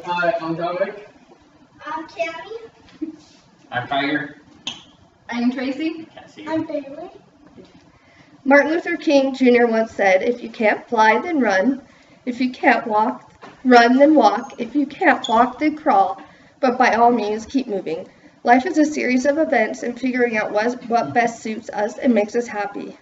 Hi, I'm Dominic. I'm Tammy. I'm Tiger. I'm Tracy. Can't see you. I'm Bailey. Martin Luther King Jr. once said, "If you can't fly, then run. If you can't walk, run, then walk. If you can't walk, then crawl. But by all means, keep moving." Life is a series of events, and figuring out what best suits us and makes us happy.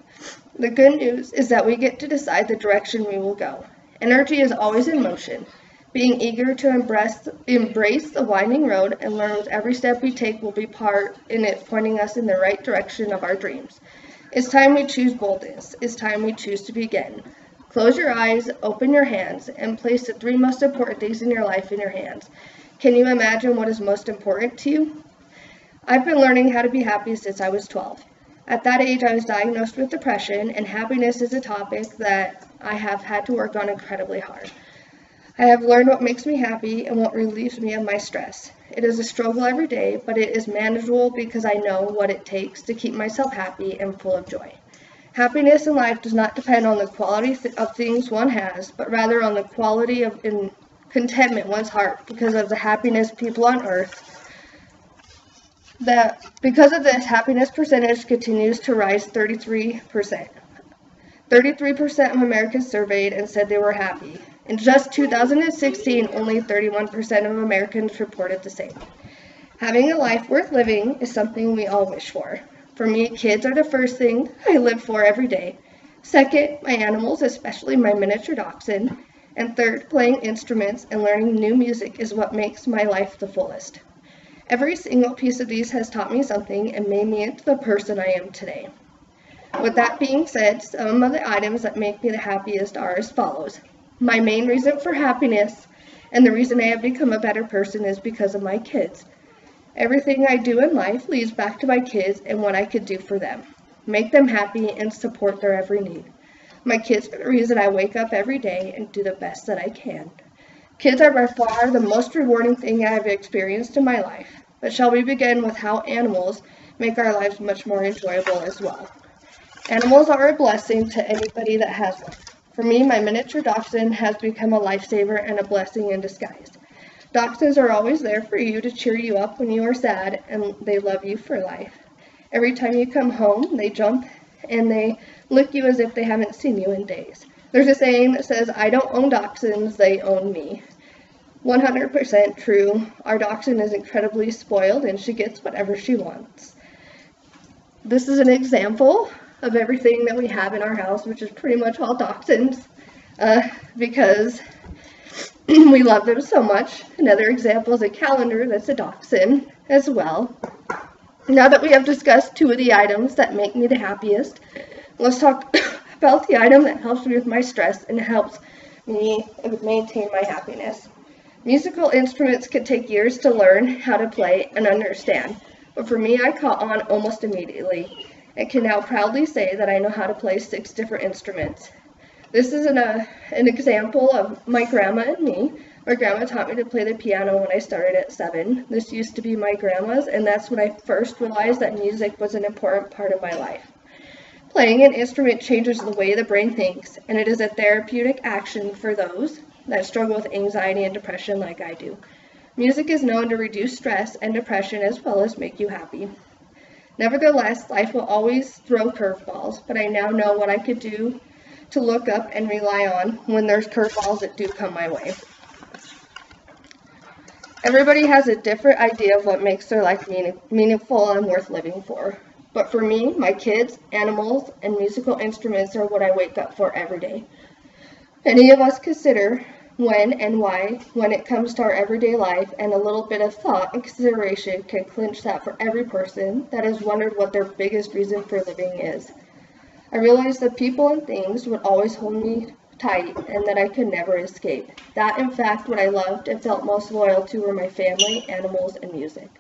The good news is that we get to decide the direction we will go. Energy is always in motion. Being eager to embrace the winding road and learn with every step we take will be part in it pointing us in the right direction of our dreams. It's time we choose boldness. It's time we choose to begin. Close your eyes, open your hands, and place the 3 most important things in your life in your hands. Can you imagine what is most important to you? I've been learning how to be happy since I was 12. At that age, I was diagnosed with depression, and happiness is a topic that I have had to work on incredibly hard. I have learned what makes me happy and what relieves me of my stress. It is a struggle every day, but it is manageable because I know what it takes to keep myself happy and full of joy. Happiness in life does not depend on the quality of things one has, but rather on the quality of contentment one's heart because of the happiness people on earth. Because of this, happiness percentage continues to rise 33%. 33% of Americans surveyed and said they were happy. In just 2016, only 31% of Americans reported the same. Having a life worth living is something we all wish for. For me, kids are the first thing I live for every day. Second, my animals, especially my miniature dachshund. And third, playing instruments and learning new music is what makes my life the fullest. Every single piece of these has taught me something and made me into the person I am today. With that being said, some of the items that make me the happiest are as follows. My main reason for happiness and the reason I have become a better person is because of my kids. Everything I do in life leads back to my kids and what I could do for them. Make them happy and support their every need. My kids are the reason I wake up every day and do the best that I can. Kids are by far the most rewarding thing I have experienced in my life. But shall we begin with how animals make our lives much more enjoyable as well? Animals are a blessing to anybody that has one. For me, my miniature dachshund has become a lifesaver and a blessing in disguise. Dachshunds are always there for you to cheer you up when you are sad, and they love you for life. Every time you come home, they jump and they lick you as if they haven't seen you in days. There's a saying that says, "I don't own dachshunds, they own me." 100% true. Our dachshund is incredibly spoiled and she gets whatever she wants. This is an example of everything that we have in our house, which is pretty much all dachshunds, because we love them so much. Another example is a calendar that's a dachshund as well. Now that we have discussed 2 of the items that make me the happiest, let's talk about the item that helps me with my stress and helps me maintain my happiness. Musical instruments can take years to learn how to play and understand, but for me, I caught on almost immediately and can now proudly say that I know how to play 6 different instruments. This is an example of my grandma and me. My grandma taught me to play the piano when I started at 7. This used to be my grandma's, and that's when I first realized that music was an important part of my life. Playing an instrument changes the way the brain thinks, and it is a therapeutic action for those that struggle with anxiety and depression like I do. Music is known to reduce stress and depression as well as make you happy. Nevertheless, life will always throw curveballs, but I now know what I could do to look up and rely on when there's curveballs that do come my way. Everybody has a different idea of what makes their life meaningful and worth living for. But for me, my kids, animals, and musical instruments are what I wake up for every day. Any of us consider when and why when it comes to our everyday life, and a little bit of thought and consideration can clinch that for every person that has wondered what their biggest reason for living is. I realized that people and things would always hold me tight and that I could never escape. That, in fact, what I loved and felt most loyal to were my family, animals, and music.